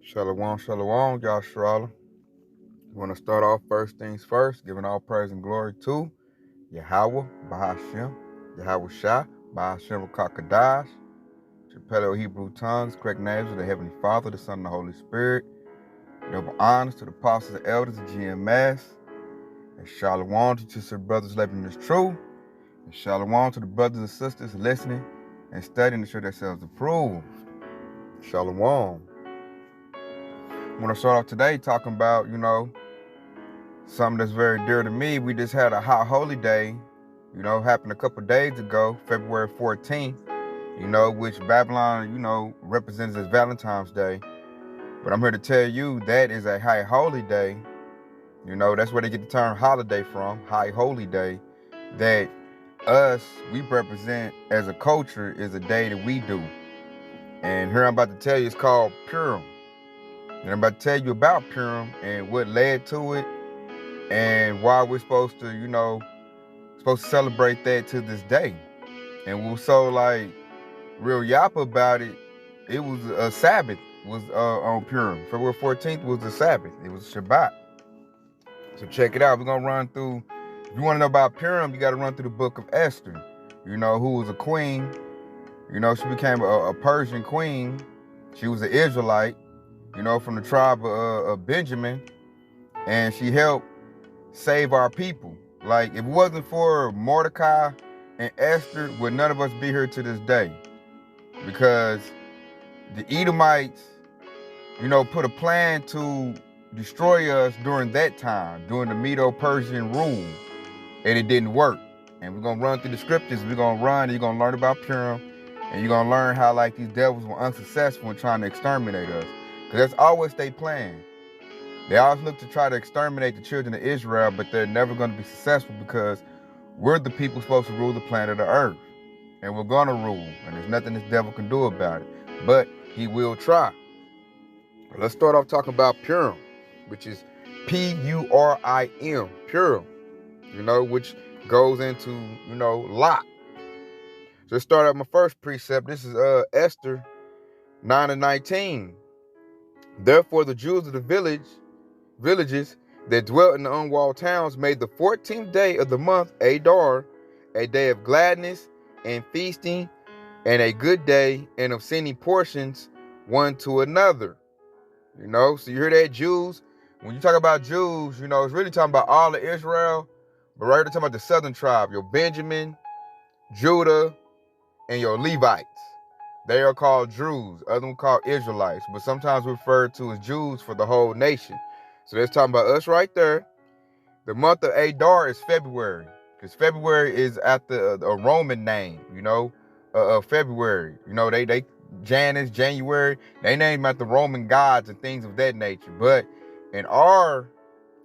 Shalom, shalom, Yashrala. We want to start off first things first, giving all praise and glory to Yahweh, Bahashem, Yahweh Shah, Bahashem Kakadash, to Paleo Hebrew tongues, correct names of the Heavenly Father, the Son, and the Holy Spirit. Double honors to the apostles and elders of GMS, and shalom to sister brothers living this truth, and shalom to the brothers and sisters listening and studying to show themselves approved. Shalom. I want to start off today talking about, something that's very dear to me. We just had a hot holy day, happened a couple days ago, February 14th, which Babylon, represents as Valentine's Day. But I'm here to tell you that is a high holy day. That's where they get the term holiday from, high holy day. That we represent as a culture is a day that we do. And here I'm about to tell you, it's called PURIM. And I'm about to tell you about PURIM and what led to it and why we're supposed to celebrate that to this day. And we were so real yap about it. It was a Sabbath was on Purim. February 14th was the Sabbath. It was Shabbat. So check it out. We're gonna run through. If you want to know about Purim, you got to run through the book of Esther. Who was a queen. She became a Persian queen. She was an Israelite. From the tribe of Benjamin, and she helped save our people. If it wasn't for Mordecai and Esther, would none of us be here to this day? Because the Edomites, put a plan to destroy us during that time, during the Medo-Persian rule, and it didn't work. And we're gonna run through the scriptures. We're gonna run, and you're gonna learn about Purim, and you're gonna learn how these devils were unsuccessful in trying to exterminate us. Because that's always their plan. They always look to try to exterminate the children of Israel, but they're never going to be successful because we're the people supposed to rule the planet of Earth. And we're going to rule. And there's nothing this devil can do about it. But he will try. Let's start off talking about Purim, which is P-U-R-I-M, Purim, which goes into, lot. So let's start out my first precept. This is Esther 9-19. Therefore, the Jews of the villages that dwelt in the unwalled towns made the 14th day of the month Adar a day of gladness and feasting, and a good day, and of sending portions one to another. So you hear that, Jews? When you talk about Jews, it's really talking about all of Israel, but right here, talking about the southern tribe, your Benjamin, Judah, and your Levites. They are called Jews, other ones called Israelites, but sometimes referred to as Jews for the whole nation. So that's talking about us right there. The month of Adar is February, because February is after a Roman name, February. They Janus, January, they named after Roman gods and things of that nature. But in our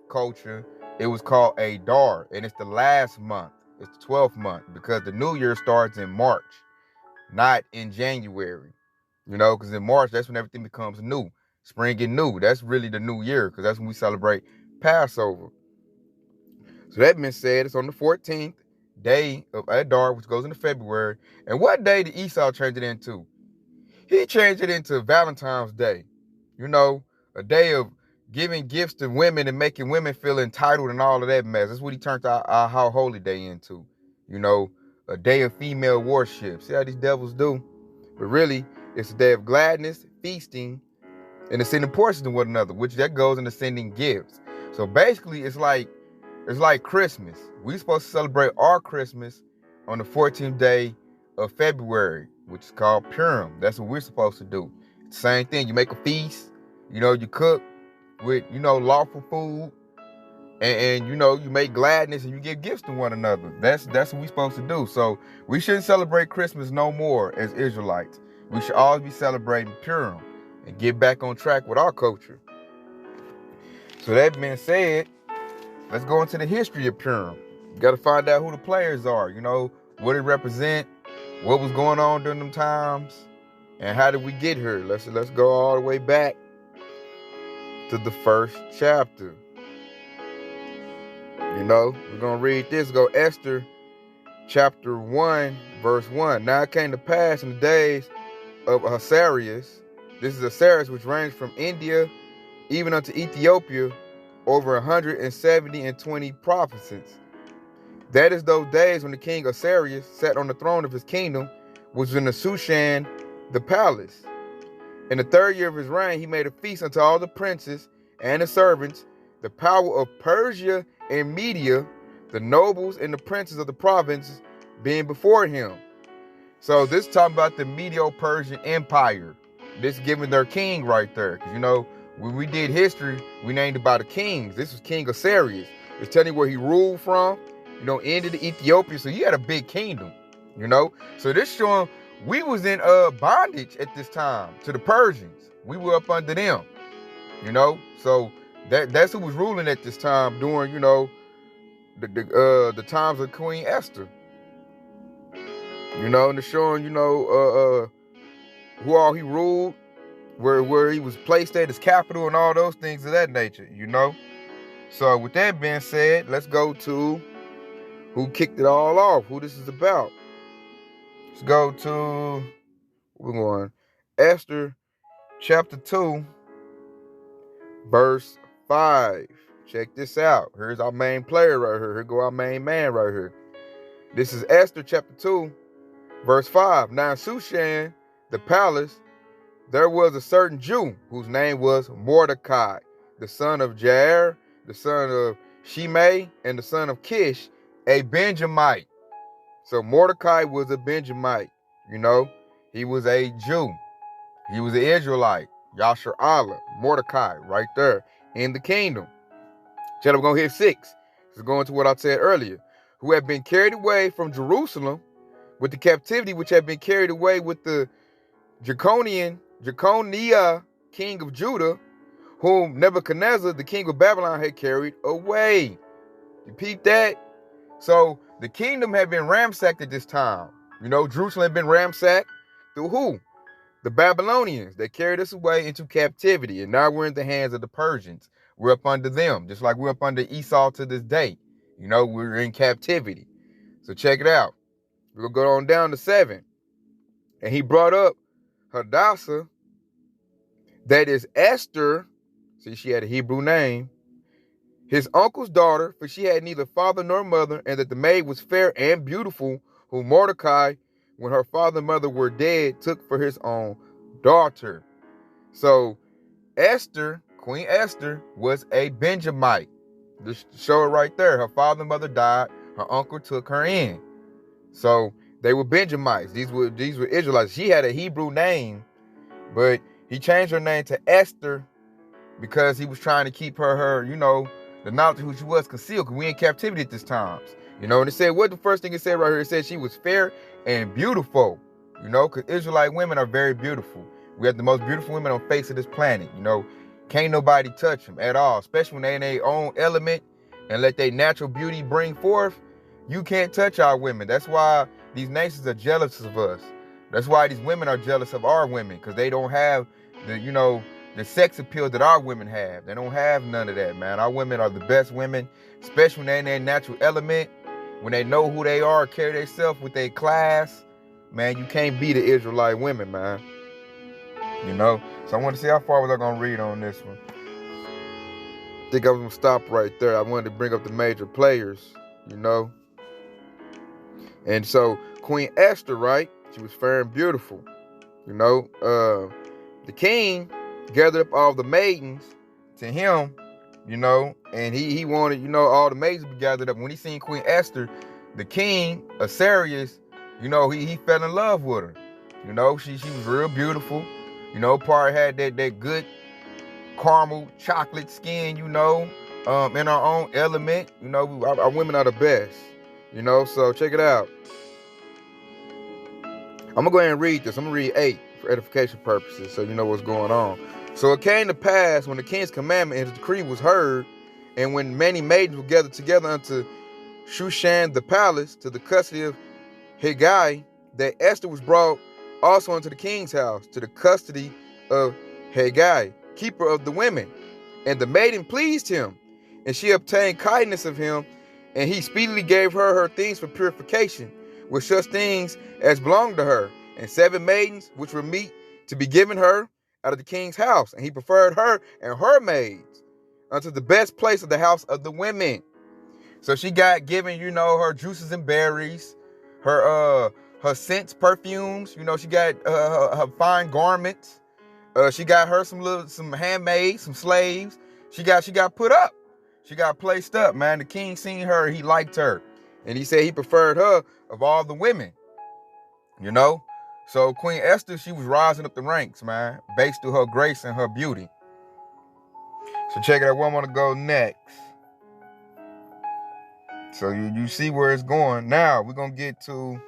culture, it was called Adar, and it's the last month. It's the 12th month, because the new year starts in March. Not in January, because in March, that's when everything becomes new. Spring and new. That's really the new year, because that's when we celebrate Passover. So that being said, it's on the 14th day of Adar, which goes into February. And what day did Esau change it into? He changed it into Valentine's Day. A day of giving gifts to women and making women feel entitled and all of that mess. That's what he turned our holy day into. A day of female worship. See how these devils do? But really, it's a day of gladness, feasting, and sending portions to one another, which that goes into sending gifts. So basically, it's like Christmas. We're supposed to celebrate our Christmas on the 14th day of February, which is called Purim. That's what we're supposed to do. Same thing. You make a feast. You cook with, lawful food. And you make gladness and you give gifts to one another. That's what we're supposed to do. So we shouldn't celebrate Christmas no more as Israelites. We should always be celebrating Purim and get back on track with our culture. So that being said, let's go into the history of Purim. You got to find out who the players are, what it represent, what was going on during them times, and how did we get here. Let's go all the way back to the first chapter. We're going to read this. Go Esther chapter 1, verse 1. Now it came to pass in the days of Ahasuerus, This is Osiris, which ranged from India even unto Ethiopia, over 170 and 20 provinces. That is those days when the king Osiris sat on the throne of his kingdom, which was in the Shushan, the palace. In the 3rd year of his reign, he made a feast unto all the princes and the servants, the power of Persia and Media, the nobles and the princes of the provinces being before him. So this is talking about the Medo-Persian Empire. This is giving their king right there. Because, you know, when we did history, we named about the kings. This was King Osiris. It's telling you where he ruled from, you know, ended Ethiopia. So he had a big kingdom, you know. So this showing we was in bondage at this time to the Persians. We were up under them, you know. So that's who was ruling at this time during, you know, the times of Queen Esther. You know, and it's showing, you know, who all he ruled, where he was placed at his capital and all those things of that nature, you know. So with that being said, let's go to who kicked it all off, who this is about. Let's go to, we're going, Esther chapter 2, verse 5. Check this out. Here's our main player right here. Here go our main man right here. This is Esther chapter 2, verse 5. Now in Shushan, the palace, there was a certain Jew whose name was Mordecai, the son of Jair, the son of Shimei, and the son of Kish, a Benjamite. So Mordecai was a Benjamite, you know. He was a Jew. He was an Israelite. Yashar Allah, Mordecai, right there in the kingdom. We're going to hit 6. This is going to what I said earlier. Who had been carried away from Jerusalem with the captivity which had been carried away with the Jeconiah, king of Judah, whom Nebuchadnezzar, the king of Babylon, had carried away. You peep that? So the kingdom had been ransacked at this time. You know, Jerusalem had been ransacked through who? The Babylonians. They carried us away into captivity, and now we're in the hands of the Persians. We're up under them, just like we're up under Esau to this day. You know, we're in captivity. So check it out. We'll go on down to 7. And he brought up Hadassah, that is Esther. See, she had a Hebrew name. His uncle's daughter, for she had neither father nor mother, and that the maid was fair and beautiful, whom Mordecai, when her father and mother were dead, took for his own daughter. So Esther, Queen Esther, was a Benjamite. Just show it right there. Her father and mother died. Her uncle took her in. So they were Benjamites. These were Israelites. She had a Hebrew name, but he changed her name to Esther because he was trying to keep her, you know, the knowledge of who she was concealed, because we in captivity at this times. You know, and it said, what the first thing it said right here? It said she was fair and beautiful, you know, because Israelite women are very beautiful. We have the most beautiful women on the face of this planet, you know. Can't nobody touch them at all, especially when they in their own element and let their natural beauty bring forth. You can't touch our women. That's why these nations are jealous of us. That's why these women are jealous of our women, because they don't have the, you know, the sex appeal that our women have. They don't have none of that, man. Our women are the best women, especially when they're in their natural element, when they know who they are, carry themselves with their class. Man, you can't beat the Israelite women, man. You know? So I want to see how far was I going to read on this one. I think I was going to stop right there. I wanted to bring up the major players, you know? And so Queen Esther, right? She was fair and beautiful. You know, the king gathered up all the maidens to him, you know, and he wanted, you know, all the maidens to be gathered up. When he seen Queen Esther, the king, Osiris, you know, he fell in love with her. You know, she was real beautiful. You know, probably had that good caramel chocolate skin, you know, in our own element. You know, our women are the best. You know, so check it out. I'm going to go ahead and read this. I'm going to read 8 for edification purposes so you know what's going on. So it came to pass when the king's commandment and his decree was heard, and when many maidens were gathered together unto Shushan the palace to the custody of Hegai, that Esther was brought also into the king's house to the custody of Hegai, keeper of the women. And the maiden pleased him, and she obtained kindness of him, and he speedily gave her things for purification, with such things as belonged to her, and 7 maidens which were meet to be given her, out of the king's house, and he preferred her and her maids unto the best place of the house of the women. So she got given, her juices and berries, her scents, perfumes. She got her fine garments. She got her some handmaids, some slaves. She got put up. She got placed up, man. The king seen her, he liked her, and he said he preferred her of all the women. So Queen Esther, she was rising up the ranks, man, based through her grace and her beauty. So check it out. Where I want to go next. So you see where it's going. Now we're gonna get to,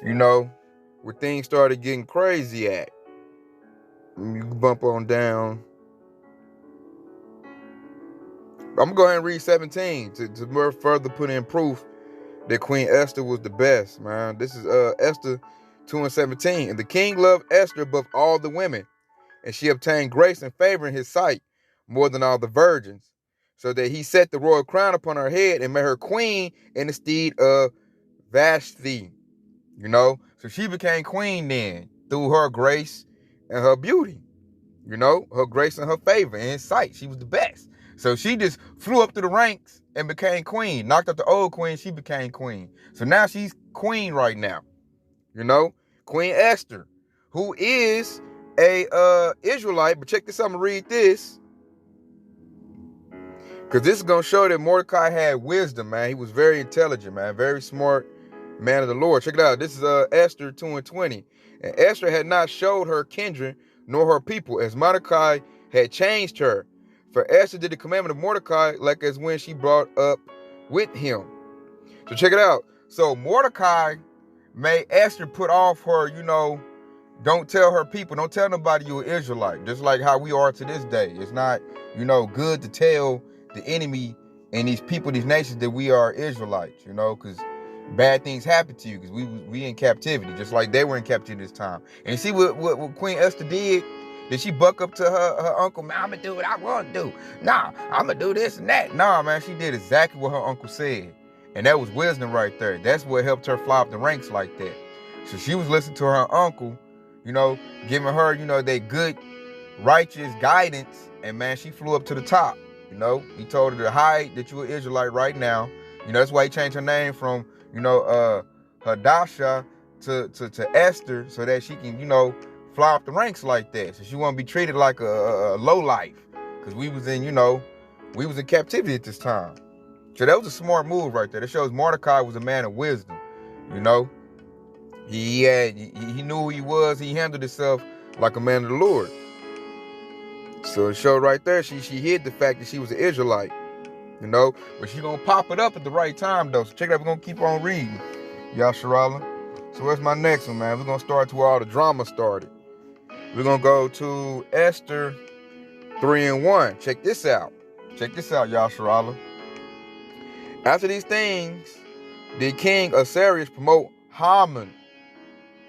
where things started getting crazy at. You can bump on down. I'm gonna go ahead and read 17 to more further put in proof that Queen Esther was the best, man. This is Esther 2:17. And the king loved Esther above all the women, and she obtained grace and favor in his sight more than all the virgins, so that he set the royal crown upon her head and made her queen in the stead of Vashti. So she became queen then through her grace and her beauty. Her grace and her favor in his sight. She was the best. So she just flew up through the ranks and became queen. Knocked out the old queen, she became queen. So now she's queen right now. Queen Esther, who is a Israelite. But check this out, I'm gonna read this, because this is gonna show that Mordecai had wisdom, man. He was very intelligent, man, very smart man of the Lord. Check it out. This is Esther 2:20. And Esther had not showed her kindred nor her people, as Mordecai had changed her. For Esther did the commandment of Mordecai, like as when she brought up with him. So check it out. So Mordecai made Esther put off her, don't tell her people, don't tell nobody you're an Israelite. Just like how we are to this day. It's not, good to tell the enemy and these people, these nations, that we are Israelites, because bad things happen to you, because we in captivity, just like they were in captivity this time. And you see what Queen Esther did? Did she buck up to her uncle? Man, I'm going to do what I want to do. Nah, I'm going to do this and that. Nah, man, she did exactly what her uncle said. And that was wisdom right there. That's what helped her fly up the ranks like that. So she was listening to her uncle, giving her, that good, righteous guidance. And, man, she flew up to the top. He told her to hide that you were Israelite right now. That's why he changed her name from, Hadassah to Esther, so that she can, fly up the ranks like that. So she won't be treated like a low life, because we was in captivity at this time. So that was a smart move right there. That shows Mordecai was a man of wisdom. He knew who he was. He handled himself like a man of the Lord. So it showed right there, she hid the fact that she was an Israelite. But she gonna pop it up at the right time though. So check it out, we're gonna keep on reading, Yasharala. So where's my next one, man? We're gonna start to where all the drama started. We're gonna go to Esther 3:1. Check this out, Yasharala. After these things, did King Ahasuerus promote Haman,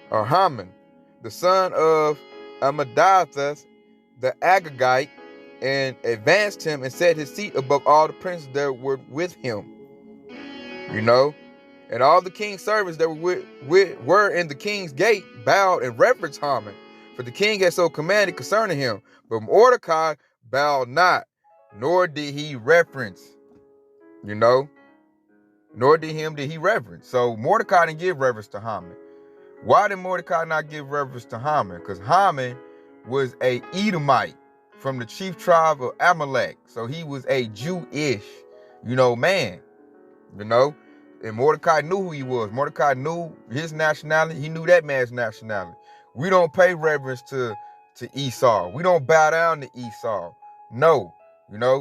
the son of Amadathas, the Agagite, and advanced him and set his seat above all the princes that were with him. And all the king's servants that were in the king's gate bowed and reverenced Haman, for the king had so commanded concerning him. But Mordecai bowed not, nor did he reverence. Nor did he reverence. So Mordecai didn't give reverence to Haman. Why did Mordecai not give reverence to Haman? Because Haman was a Edomite from the chief tribe of Amalek. So he was a Jewish, man. And Mordecai knew who he was. Mordecai knew his nationality. He knew that man's nationality. We don't pay reverence to Esau. We don't bow down to Esau. No.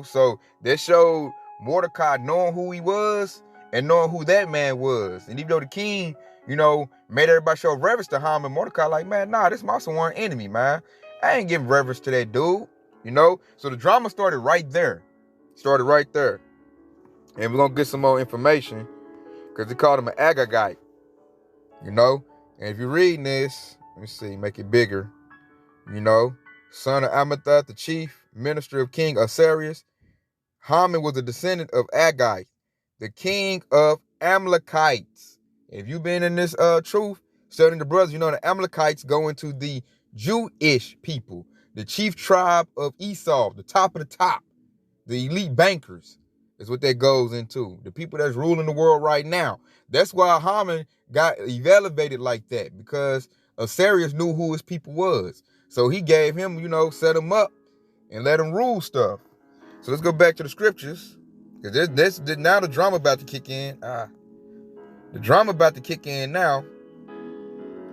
So that showed Mordecai knowing who he was and knowing who that man was. And even though the king, made everybody show reverence to Haman, Mordecai like, man, nah, this is my sworn enemy, man. I ain't giving reverence to that dude. So the drama started right there. And we're going to get some more information, because they called him an Agagite. And if you're reading this, let me see, make it bigger. Son of Amathath, the chief minister of King Ahasuerus. Haman was a descendant of Agag, the king of Amalekites. If you've been in this truth, studying the brothers, the Amalekites go into the Jewish people. the chief tribe of Esau, the top of the top, the elite bankers is what that goes into. The people that's ruling the world right now. That's why Haman got elevated like that, because Assyrius knew who his people was. So he gave him, set him up and let him rule stuff. So let's go back to the scriptures, because this now the drama about to kick in. The drama about to kick in now,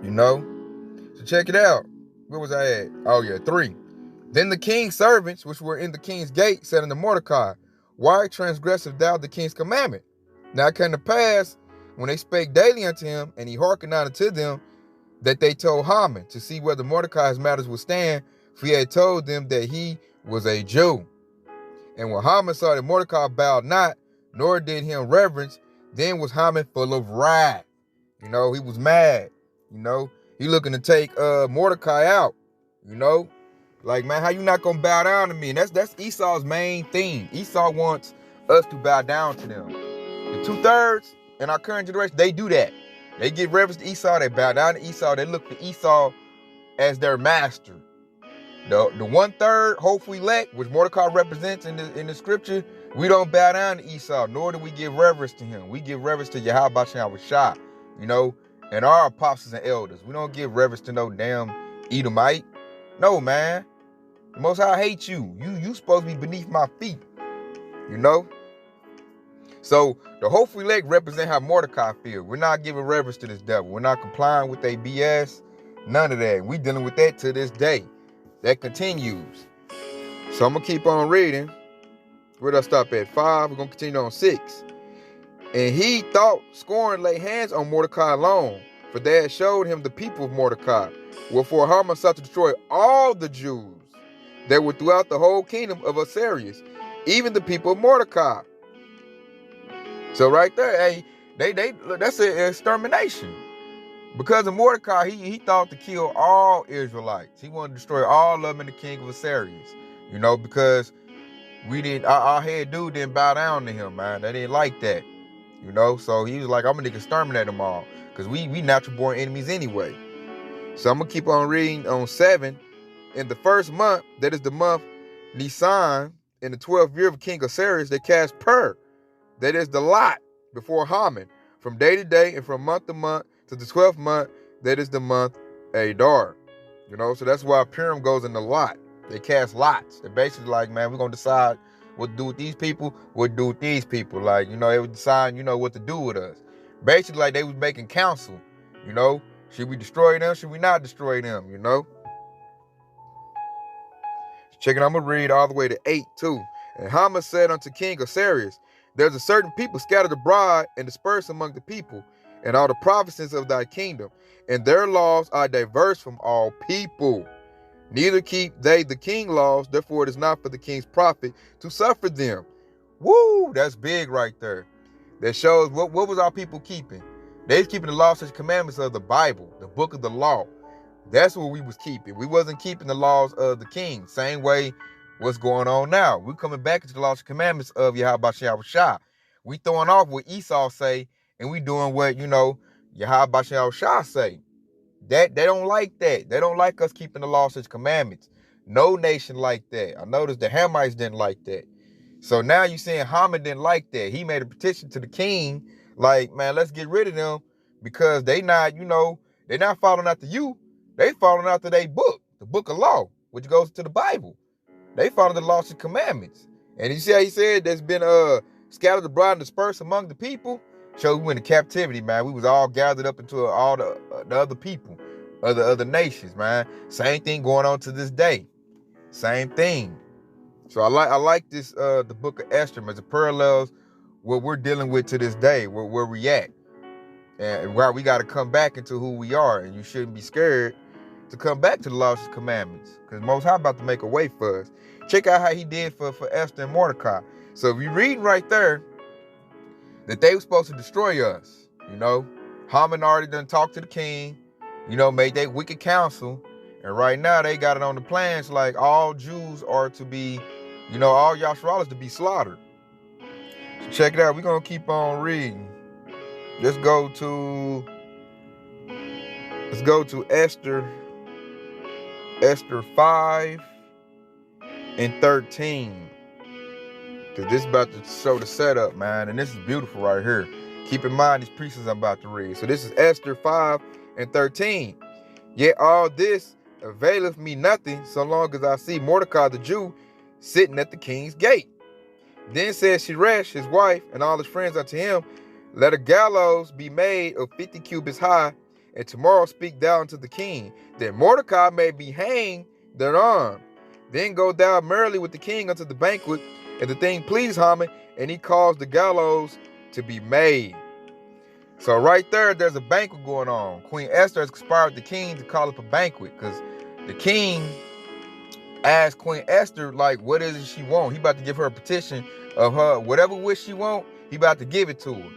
So check it out. Where was I at? Oh yeah, 3. Then the king's servants, which were in the king's gate, said unto Mordecai, Why transgresseth thou the king's commandment? Now it came to pass, when they spake daily unto him, and he hearkened not unto them, that they told Haman, to see whether Mordecai's matters would stand, for he had told them that he was a Jew. And when Haman saw that Mordecai bowed not, nor did him reverence, then was Haman full of wrath. He was mad. He looking to take Mordecai out. Like, man, how you not gonna bow down to me? And that's Esau's main thing. Esau wants us to bow down to them. The 2/3 in our current generation, they do that. They give reverence to Esau. They bow down to Esau. They look to Esau as their master. The 1/3 hopeful elect, which Mordecai represents in the scripture, we don't bow down to Esau, nor do we give reverence to him. We give reverence to Yahweh Shah, and our apostles and elders. We don't give reverence to no damn Edomite. No, man. The Most High hates you. You supposed to be beneath my feet. So the hopeful elect represent how Mordecai feels. We're not giving reverence to this devil. We're not complying with their BS. None of that. We dealing with that to this day. That continues. So I'm going to keep on reading. Where did I stop at? 5. We're going to continue on 6. And he thought scorn lay hands on Mordecai alone, for they had showed him the people of Mordecai. Wherefore Haman sought to destroy all the Jews that were throughout the whole kingdom of Assyrius, even the people of Mordecai. So right there, hey, that's an extermination. Because of Mordecai, he thought to kill all Israelites. He wanted to destroy all of them in the king of Assyrius. Because our head dude didn't bow down to him, man. They didn't like that. So he was like, I'm gonna exterminate them all. Because we natural born enemies anyway. So I'm gonna keep on reading on 7. In the first month, that is the month Nisan, in the 12th year of King Assyrius, they cast Pur, that is the lot, before Haman, from day to day and from month to month, to the 12th month, that is the month Adar. So that's why PURIM goes in the lot. They cast lots. They're basically like, man, we're gonna decide what to do with these people, what to do with these people. Like, they would decide, what to do with us. Basically, like they was making counsel. Should we destroy them? Should we not destroy them? Check it, I'm going to read all the way to 8 too. And Haman said unto King Assyrius, There's a certain people scattered abroad and dispersed among the people, and all the provinces of thy kingdom, and their laws are diverse from all people. Neither keep they the king laws, therefore it is not for the king's profit to suffer them. Woo, that's big right there. That shows what was our people keeping. They was keeping the laws and commandments of the Bible, the book of the law. That's what we was keeping. We wasn't keeping the laws of the king. Same way what's going on now. We're coming back into the laws and commandments of Yahweh Shah. We throwing off what Esau say, and we doing what, Yahweh Shah say. They don't like that. They don't like us keeping the laws and commandments. No nation like that. I noticed the Hamites didn't like that. So now you saying Haman didn't like that. He made a petition to the king, like, man, let's get rid of them, because they not, they're not following after you. They following after their book, the book of law, which goes to the Bible. They follow the laws and commandments. And you see how he said there's been scattered abroad and dispersed among the people? So we went into captivity, man. We was all gathered up into all the other people, other nations, man. Same thing going on to this day. Same thing. So I like this the book of Esther as it parallels what we're dealing with to this day, where we at. And why we got to come back into who we are. And you shouldn't be scared to come back to the laws and commandments, because Most High about to make a way for us. Check out how he did for Esther and Mordecai. So if you read right there that they were supposed to destroy us, Haman already done talked to the king, made that wicked counsel, and right now they got it on the plans like all Jews are to be, all Yashraelis to be slaughtered. So check it out. We're gonna keep on reading. Let's go to Esther Esther 5 and 13. Because this is about to show the setup, man. And this is beautiful right here. Keep in mind these precepts I'm about to read. So this is Esther 5 and 13. Yet all this availeth me nothing, so long as I see Mordecai the Jew sitting at the king's gate. Then said Sheresh, his wife, and all his friends unto him, let a gallows be made of 50 cubits high, and tomorrow speak thou unto the king, that Mordecai may be hanged thereon. Then go thou merrily with the king unto the banquet, and the thing pleased Haman, and he caused the gallows to be made. So right there's a banquet going on. Queen Esther has conspired with the king to call up a banquet, because the king asked Queen Esther, like, what is it she want? He about to give her a petition of her, whatever wish she want, he about to give it to her.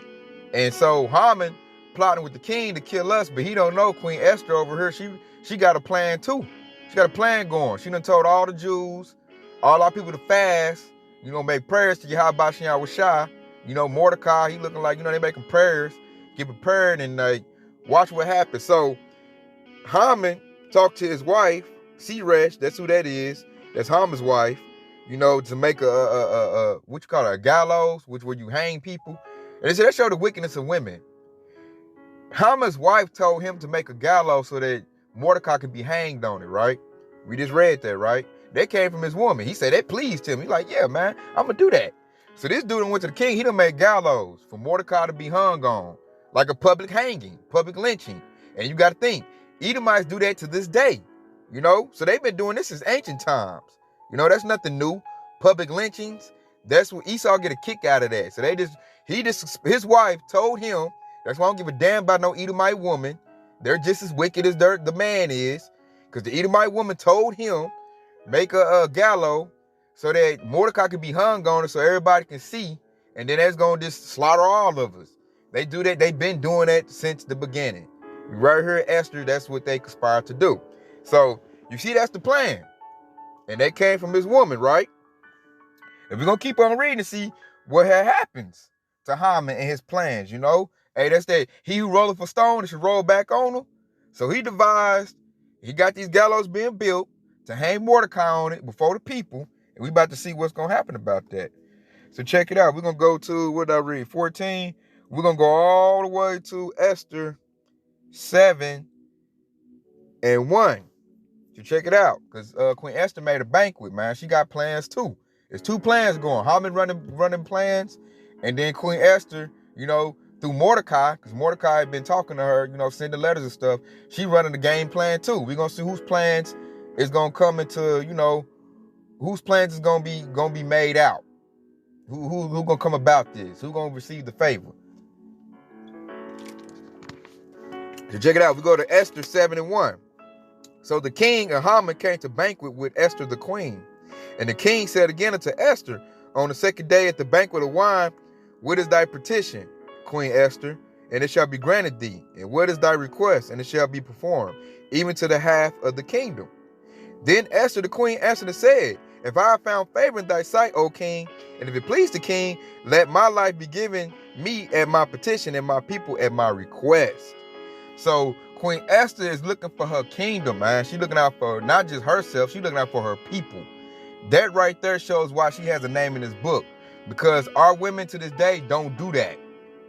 And so Haman plotting with the king to kill us, but he don't know Queen Esther over here, she got a plan too. She got a plan going. She done told all the Jews, all our people to fast, make prayers to Yahweh Shem Shai. Mordecai, he looking like, they making prayers. Get prepared and watch what happens. So Haman talked to his wife, Zeresh, that's who that is. That's Haman's wife, to make what you call it, a gallows, where you hang people. And they said that showed the wickedness of women. Haman's wife told him to make a gallows so that Mordecai could be hanged on it, right? We just read that, right? That came from his woman. He said that pleased him. He's like, yeah, man, I'm going to do that. So this dude went to the king. He done made gallows for Mordecai to be hung on, like a public hanging, public lynching. And you got to think, Edomites do that to this day, So they've been doing this since ancient times. That's nothing new. Public lynchings, that's what Esau get a kick out of that. So his wife told him, that's why I don't give a damn about no Edomite woman. They're just as wicked as the man is. Because the Edomite woman told him, make a gallows so that Mordecai could be hung on it so everybody can see. And then that's going to just slaughter all of us. They do that. They've been doing that since the beginning. Right here at Esther, that's what they conspired to do. So you see, that's the plan. And that came from his woman, right? And we're going to keep on reading to see what happens to Haman and his plans, Hey, that's that. He who rolleth for stone, it should roll back on him. So he got these gallows being built to hang Mordecai on it before the people. And we about to see what's going to happen about that. So check it out. We're going to go to, what did I read, 14. We're going to go all the way to Esther 7 and 1. So check it out. Because Queen Esther made a banquet, man. She got plans too. There's two plans going. Haman running plans. And then Queen Esther, through Mordecai, because Mordecai had been talking to her, sending letters and stuff. She running the game plan too. We're going to see whose plans is going to come into, whose plans is going to be made out. Who going to come about this? Who going to receive the favor? So check it out. We go to Esther 7 and 1. So the king and Haman came to banquet with Esther the queen. And the king said again unto Esther, on the second day at the banquet of wine, what is thy petition, Queen Esther? And it shall be granted thee. And what is thy request? And it shall be performed, even to the half of the kingdom. Then Esther the queen answered and said, if I have found favor in thy sight, O king, and if it please the king, let my life be given me at my petition and my people at my request. So Queen Esther is looking for her kingdom, man. She's looking out for not just herself, she's looking out for her people. That right there shows why she has a name in this book. Because our women to this day don't do that.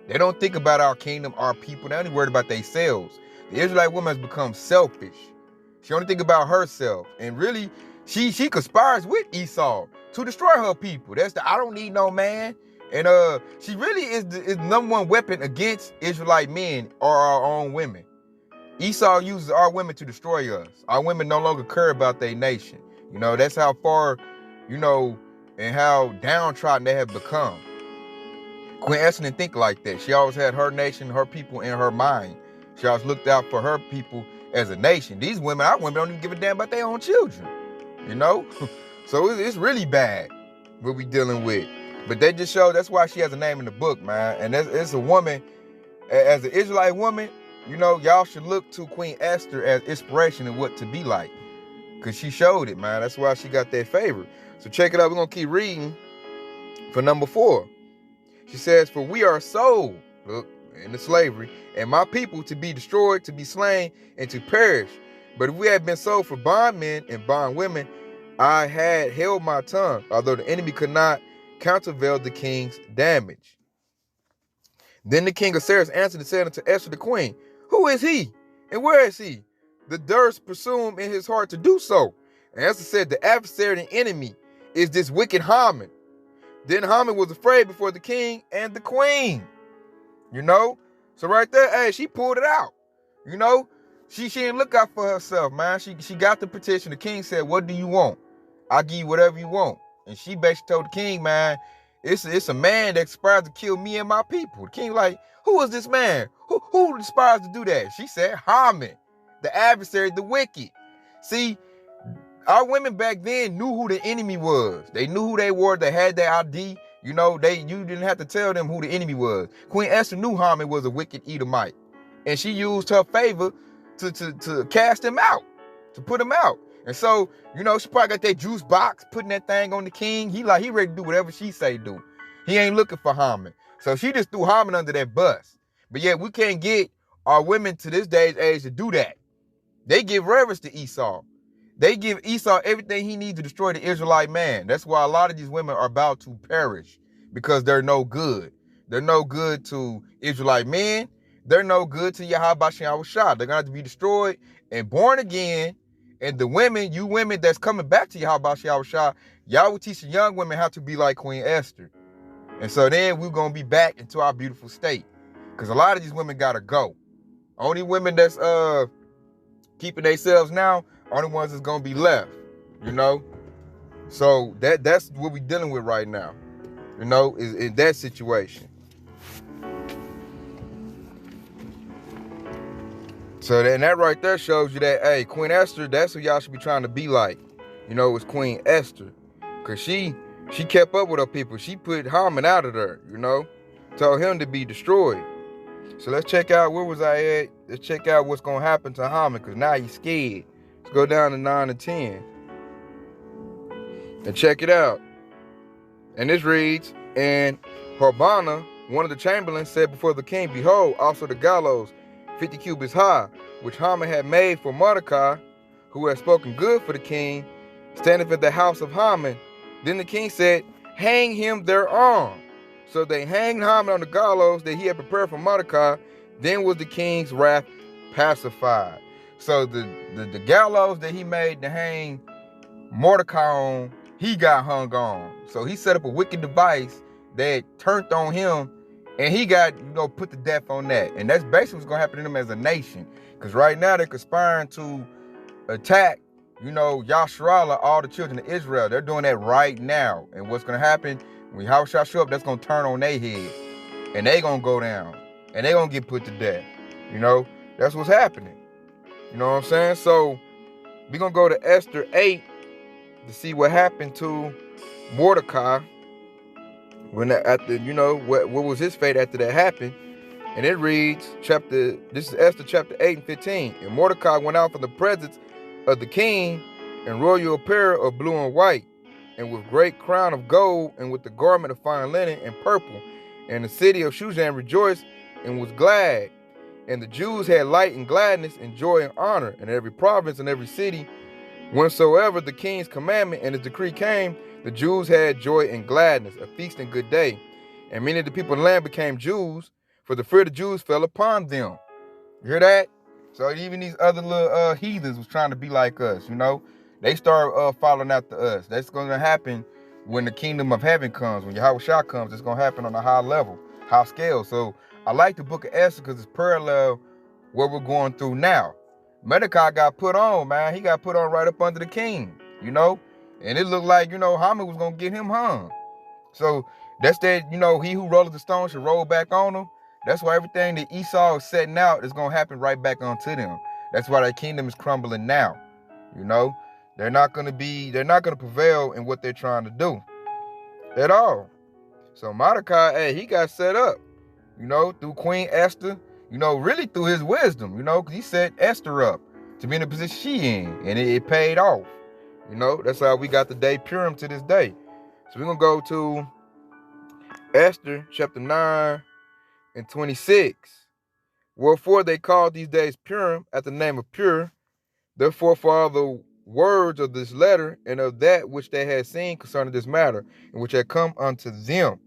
They don't think about our kingdom, our people. They're only worried about themselves. The Israelite woman has become selfish. She only think about herself. And really, she conspires with Esau to destroy her people. That's I don't need no man. And she really is the number one weapon against Israelite men or our own women. Esau uses our women to destroy us. Our women no longer care about their nation. That's how far, and how downtrodden they have become. Queen Esther didn't think like that. She always had her nation, her people in her mind. She always looked out for her people as a nation. These women, our women don't even give a damn about their own children. So it's really bad what we dealing with. But they just show, that's why she has a name in the book, man. And it's a woman, as an Israelite woman, y'all should look to Queen Esther as inspiration of what to be like. Because she showed it, man. That's why she got that favor. So check it out. We're going to keep reading for number 4. She says, for we are sold, look, into slavery, and my people to be destroyed, to be slain, and to perish. But if we had been sold for bondmen and bondwomen, I had held my tongue, although the enemy could not countervail the king's damage. Then the king of Sarah answered and said unto Esther the queen, Who is he, and where is he? The durst presume in his heart to do so. And Esther said, The adversary and enemy is this wicked Haman. Then Haman was afraid before the king and the queen. You know? So right there, hey, she pulled it out. You know? She didn't look out for herself, man. She got the petition. The king said, What do you want? I'll give you whatever you want. And she basically told the king, man, it's a man that aspires to kill me and my people. The king like, who is this man? Who aspires to do that? She said, Haman, the adversary, the wicked. See, our women back then knew who the enemy was. They knew who they were. They had their ID. You know, you didn't have to tell them who the enemy was. Queen Esther knew Haman was a wicked Edomite. And she used her favor to cast him out, to put him out. And so, you know, she probably got that juice box, putting that thing on the king. He ready to do whatever she say do. He ain't looking for Haman. So she just threw Haman under that bus. But yet we can't get our women to this day's age to do that. They give reverence to Esau. They give Esau everything he needs to destroy the Israelite man. That's why a lot of these women are about to perish, because they're no good. They're no good to Israelite men. They're no good to Yahweh Shem Shah. They're going to have to be destroyed and born again. And the women, you women that's coming back to Yahweh Shem Shah, y'all will teach the young women how to be like Queen Esther. And so then we're going to be back into our beautiful state. Because a lot of these women got to go. Only women that's keeping themselves now, only ones that's going to be left, you know. So that's what we're dealing with right now, you know, is in that situation. So then that right there shows you that, hey, Queen Esther, that's who y'all should be trying to be like. You know, it's Queen Esther. Because she kept up with her people. She put Haman out of there, you know. Told him to be destroyed. So let's check out, where was I at? Let's check out what's going to happen to Haman, because now he's scared. Let's go down to 9 and 10. And check it out. And this reads, And Harbana, one of the chamberlains, said before the king, Behold, also the gallows, 50 cubits high, which Haman had made for Mordecai, who had spoken good for the king, standeth at the house of Haman. Then the king said, Hang him thereon. So they hanged Haman on the gallows that he had prepared for Mordecai. Then was the king's wrath pacified. So the gallows that he made to hang Mordecai on, he got hung on. So he set up a wicked device that turned on him, and he got, you know, put to death on that. And that's basically what's going to happen to them as a nation. Because right now they're conspiring to attack, you know, Yasharallah, all the children of Israel. They're doing that right now. And what's going to happen, when Yahushua show up, that's going to turn on their head. And they going to go down. And they going to get put to death. You know, that's what's happening. You know what I'm saying? So we're going to go to Esther 8 to see what happened to Mordecai. When after, you know, what was his fate after that happened. And it reads, this is Esther chapter 8 and 15. And Mordecai went out from the presence of the king in royal apparel of blue and white, and with great crown of gold, and with the garment of fine linen and purple. And the city of Shushan rejoiced and was glad. And the Jews had light and gladness and joy and honor. And every province and every city, whensoever the king's commandment and his decree came, the Jews had joy and gladness, a feast and good day. And many of the people in the land became Jews, for the fear of the Jews fell upon them. You hear that? So even these other little heathens was trying to be like us, you know. They start following after us. That's going to happen when the kingdom of heaven comes. When Yahushua comes, it's going to happen on a high level, high scale. So I like the book of Esther because it's parallel what we're going through now. Mordecai got put on, man. He got put on right up under the king, you know. And it looked like, you know, Haman was going to get him hung. So that's that, you know, he who rolleth the stone should roll back on him. That's why everything that Esau is setting out is going to happen right back onto them. That's why their kingdom is crumbling now. You know, they're not going to prevail in what they're trying to do at all. So Mordecai, hey, he got set up, you know, through Queen Esther, you know, really through his wisdom, you know, because he set Esther up to be in the position she in, and it paid off. You know, that's how we got the day Purim to this day. So we're going to go to Esther chapter 9 and 26. Wherefore they called these days Purim at the name of Pur, Therefore, for all the words of this letter and of that which they had seen concerning this matter, and which had come unto them,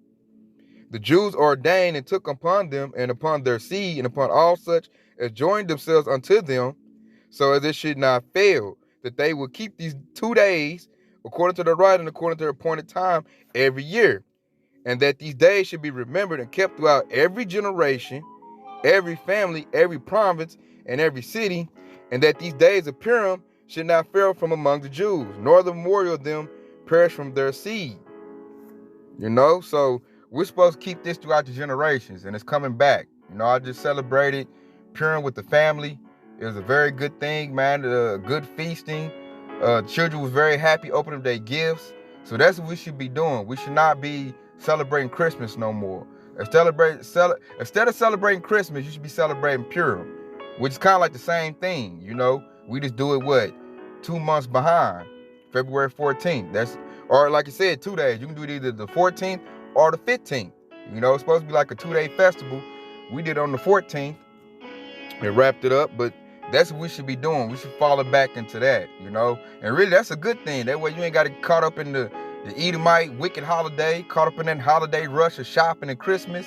the Jews ordained and took upon them and upon their seed and upon all such as joined themselves unto them, so as it should not fail, that they would keep these 2 days according to the right and according to the appointed time every year, and that these days should be remembered and kept throughout every generation, every family, every province, and every city, and that these days of Purim should not fail from among the Jews, nor the memorial of them perish from their seed. So we're supposed to keep this throughout the generations, and it's coming back. I just celebrated Purim with the family. It was a very good thing, man. Good feasting. Children was very happy opening their gifts. So that's what we should be doing. We should not be celebrating Christmas no more. Instead of celebrating Christmas, you should be celebrating Purim, which is kind of like the same thing. We just do it 2 months behind, February 14th. Or like I said, 2 days. You can do it either the 14th or the 15th. It's supposed to be like a 2-day festival. We did it on the 14th and wrapped it up, but that's what we should be doing. We should fall back into that, and really that's a good thing. That way you ain't got to get caught up in the Edomite wicked holiday, caught up in that holiday rush of shopping and Christmas.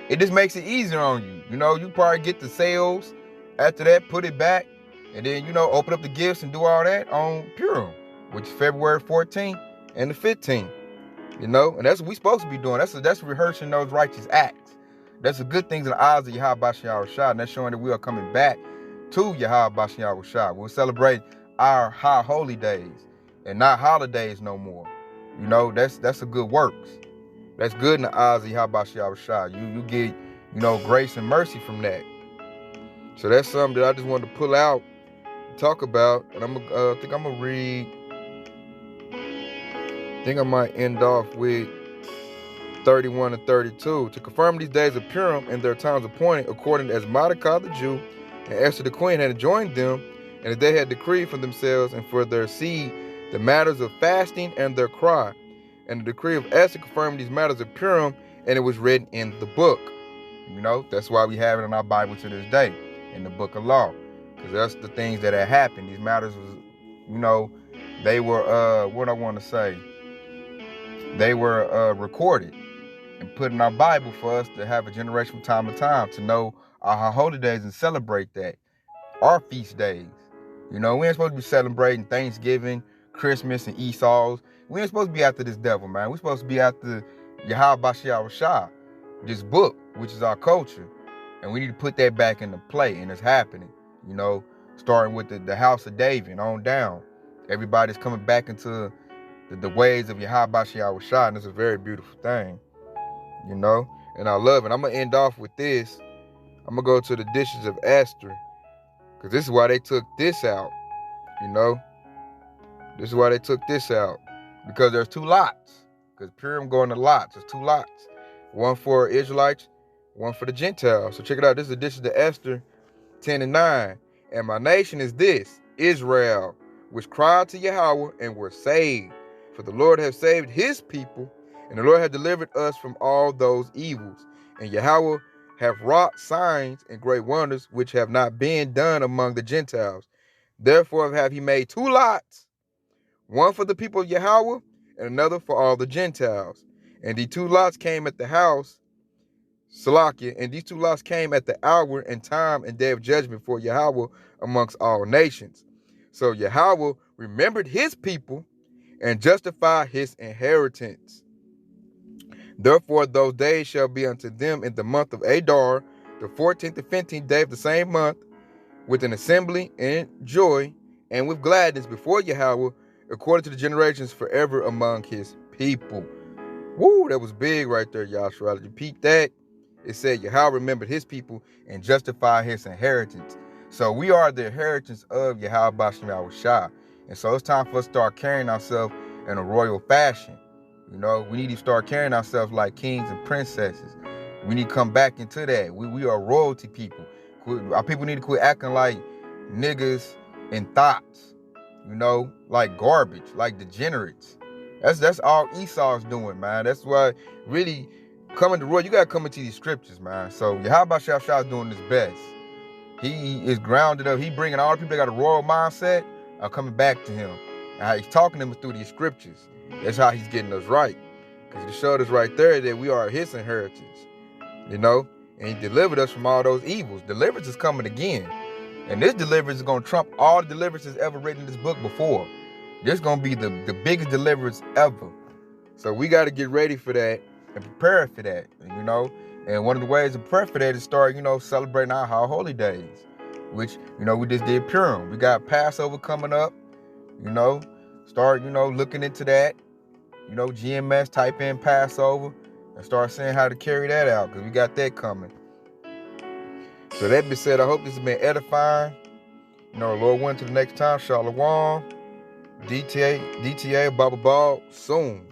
It just makes it easier on you. You probably get the sales after that, put it back, and then, open up the gifts and do all that on Purim, which is February 14th and the 15th, and that's what we supposed to be doing. That's rehearsing those righteous acts. That's a good thing in the eyes of Yahweh Bashem Yahushua, and that's showing that we are coming back to Yahweh Bashem Yahushua. We'll celebrate our high holy days and not holidays no more. That's a good works. That's good in the eyes of Yahweh Bashem Yahushua. You get, grace and mercy from that. So that's something that I just wanted to pull out, talk about, and I think I'm gonna read. I think I might end off with 31 and 32. To confirm these days of Purim and their times appointed, according as Mordecai the Jew and Esther the queen had joined them, and as they had decreed for themselves and for their seed the matters of fasting and their cry. And the decree of Esther confirmed these matters of Purim, and it was written in the book. That's why we have it in our Bible to this day, in the book of law, because that's the things that had happened. These matters was, they were, what I want to say, they were recorded and put in our Bible for us to have a generation from time to time to know our holy days and celebrate that. Our feast days. We ain't supposed to be celebrating Thanksgiving, Christmas, and Esau's. We ain't supposed to be after this devil, man. We're supposed to be after Yahweh Bashem Yahushua, this book, which is our culture. And we need to put that back into play, and it's happening. Starting with the house of David on down. Everybody's coming back into the ways of Yahweh Bashem Yahushua, and it's a very beautiful thing. And I love it. I'm going to end off with this. I'm going to go to the dishes of Esther, because this is why they took this out. This is why they took this out, because there's 2 lots. Because Purim going to lots. There's 2 lots. One for Israelites, one for the Gentiles. So check it out. This is the dishes of Esther 10 and 9. And my nation is this, Israel, which cried to Yahweh and were saved. For the Lord hath saved his people, and the Lord hath delivered us from all those evils. And Yahweh hath wrought signs and great wonders, which have not been done among the Gentiles. Therefore hath he made 2 lots, one for the people of Yahweh, and another for all the Gentiles. And the 2 lots came at the house, Salakia, and these 2 lots came at the hour and time and day of judgment for Yahweh amongst all nations. So Yahweh remembered his people and justified his inheritance. Therefore those days shall be unto them in the month of Adar, the 14th and 15th day of the same month, with an assembly and joy and with gladness before Yahweh, according to the generations forever among his people. Woo, that was big right there, Yahshua. Repeat that. It said Yahweh remembered his people and justified his inheritance. So we are the inheritance of Yahweh Bashem Yahushua. And so it's time for us to start carrying ourselves in a royal fashion. We need to start carrying ourselves like kings and princesses. We need to come back into that. We are royalty people. Our people need to quit acting like niggas and thoughts, like garbage, like degenerates. That's all Esau's doing, man. That's why really coming to royal, you gotta come into these scriptures, man. So Yahweh Shah is doing his best. He is grounded up. He bringing all the people that got a royal mindset are coming back to him. And how he's talking to him through these scriptures. That's how he's getting us right. Because he showed us right there that we are his inheritance. You know? And he delivered us from all those evils. Deliverance is coming again. And this deliverance is going to trump all the deliverances ever written in this book before. This is going to be the biggest deliverance ever. So we got to get ready for that and prepare for that, you know. And one of the ways to prepare for that is start, you know, celebrating our holy days, which, you know, we just did PURIM. We got Passover coming up, you know. Start, you know, looking into that. You know, GMS, type in Passover and start seeing how to carry that out because we got that coming. So that being said, I hope this has been edifying. You know, Lord willing, to the next time, Shalom, DTA, Baba Ball, soon.